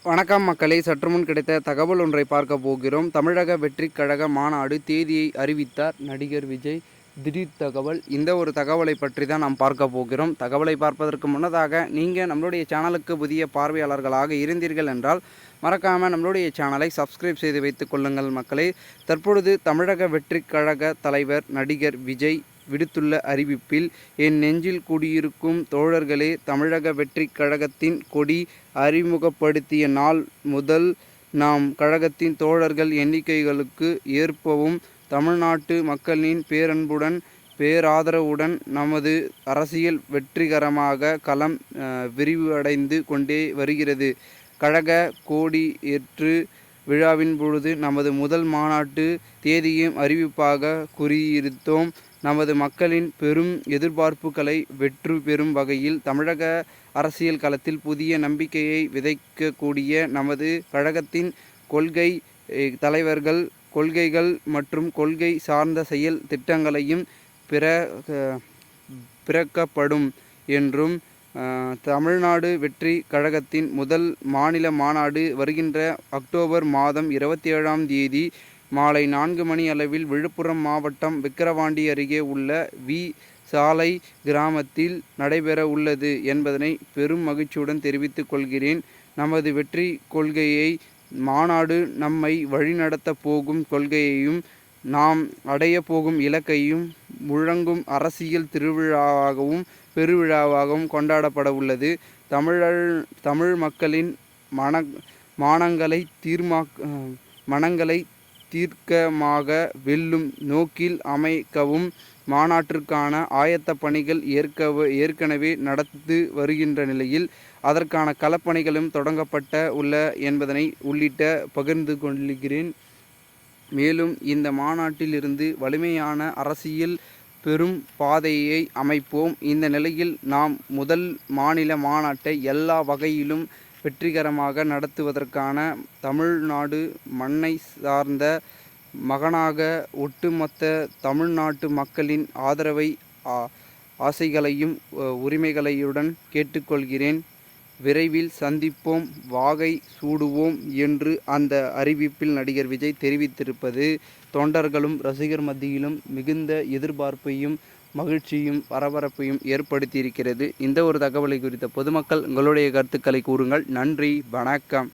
வணக்கம் மக்களே, சற்று முன் கிடைத்த தகவல் ஒன்றை பார்க்க போகிறோம். தமிழக வெற்றிக் கழக மாநாடு தேதியை அறிவித்தார் நடிகர் விஜய். திடீர் தகவல். இந்த ஒரு தகவலை பற்றி தான் நாம் பார்க்க போகிறோம். தகவலை பார்ப்பதற்கு முன்னதாக நீங்கள் நம்மளுடைய சேனலுக்கு புதிய பார்வையாளர்களாக இருந்தீர்கள் என்றால் மறக்காமல் நம்மளுடைய சேனலை சப்ஸ்கிரைப் செய்து வைத்துக் கொள்ளுங்கள் மக்களே. தற்பொழுது தமிழக வெற்றிக் கழக தலைவர் நடிகர் விஜய் விடுத்துள்ள அறிவிப்பில், என் நெஞ்சில் குடியிருக்கும் தோழர்களே, தமிழக வெற்றிக் கழகத்தின் கொடி அறிமுகப்படுத்திய நாள் முதல் நாம் கழகத்தின் தோழர்கள் எண்ணிக்கைகளுக்கு ஏற்பவும் தமிழ்நாட்டு மக்களின் பேரன்புடன் பேராதரவுடன் நமது அரசியல் வெற்றிகரமாக களம் விரிவடைந்து கொண்டே வருகிறது. கழக கோடி ஏற்று விழாவின் பொழுது நமது முதல் மாநாட்டு தேதியும் அறிவிப்பாக கூறியிருந்தோம். நமது மக்களின் பெரும் எதிர்பார்ப்புகளை வெற்றி பெறும் வகையில் தமிழக அரசியல் களத்தில் புதிய நம்பிக்கையை விதைக்கக்கூடிய நமது கழகத்தின் கொள்கை தலைவர்கள் கொள்கைகள் மற்றும் கொள்கை சார்ந்த செயல் திட்டங்களையும் பிறக்கப்படும் என்றும், தமிழ்நாடு வெற்றி கழகத்தின் முதல் மாநில மாநாடு வருகின்ற அக்டோபர் மாதம் 27ஆம் தேதி மாலை 4 மணி அளவில் விழுப்புரம் மாவட்டம் விக்கிரவாண்டி அருகே உள்ள வி. சாலை கிராமத்தில் நடைபெற உள்ளது என்பதனை பெரும் மகிழ்ச்சியுடன் தெரிவித்துக் கொள்கிறேன். நமது வெற்றி கொள்கையை, மாநாடு நம்மை வழிநடத்த போகும் கொள்கையையும் நாம் அடைய போகும் இலக்கையும் முழங்கும் அரசியல் திருவிழாவாகவும் பெருவிழாவாகவும் கொண்டாடப்பட உள்ளது. தமிழ் மக்களின் மனங்களை தீர்க்கமாக வெல்லும் நோக்கில் அமைக்கவும் மாநாட்டிற்கான ஆயத்த பணிகள் ஏற்கனவே நடந்து வருகின்ற நிலையில் அதற்கான களப்பணிகளும் தொடங்கப்பட்ட உள்ள என்பதனை உள்ளிட்ட பகிர்ந்து கொள்கிறேன். மேலும் இந்த மாநாட்டில் இருந்து வலிமையான அரசியல் பெரும் பாதையை அமைப்போம். இந்த நிலையில் நாம் முதல் மாநில மாநாட்டை எல்லா வகையிலும் வெற்றிகரமாக நடத்துவதற்கான தமிழ்நாடு மண்ணை சார்ந்த மகனாக ஒட்டுமொத்த தமிழ்நாட்டு மக்களின் ஆதரவை ஆசைகளையும் உரிமைகளையுடன் கேட்டுக்கொள்கிறேன். விரைவில் சந்திப்போம், வாகை சூடுவோம் என்று அந்த அறிவிப்பில் நடிகர் விஜய் தெரிவித்திருப்பது தொண்டர்களும் ரசிகர் மத்தியிலும் மிகுந்த எதிர்பார்ப்பையும் மகிழ்ச்சியும் பரபரப்பையும் ஏற்படுத்தியிருக்கிறது. இந்த ஒரு தகவலை குறித்த பொதுமக்கள் உங்களுடைய கருத்துக்களை கூறுங்கள். நன்றி, வணக்கம்.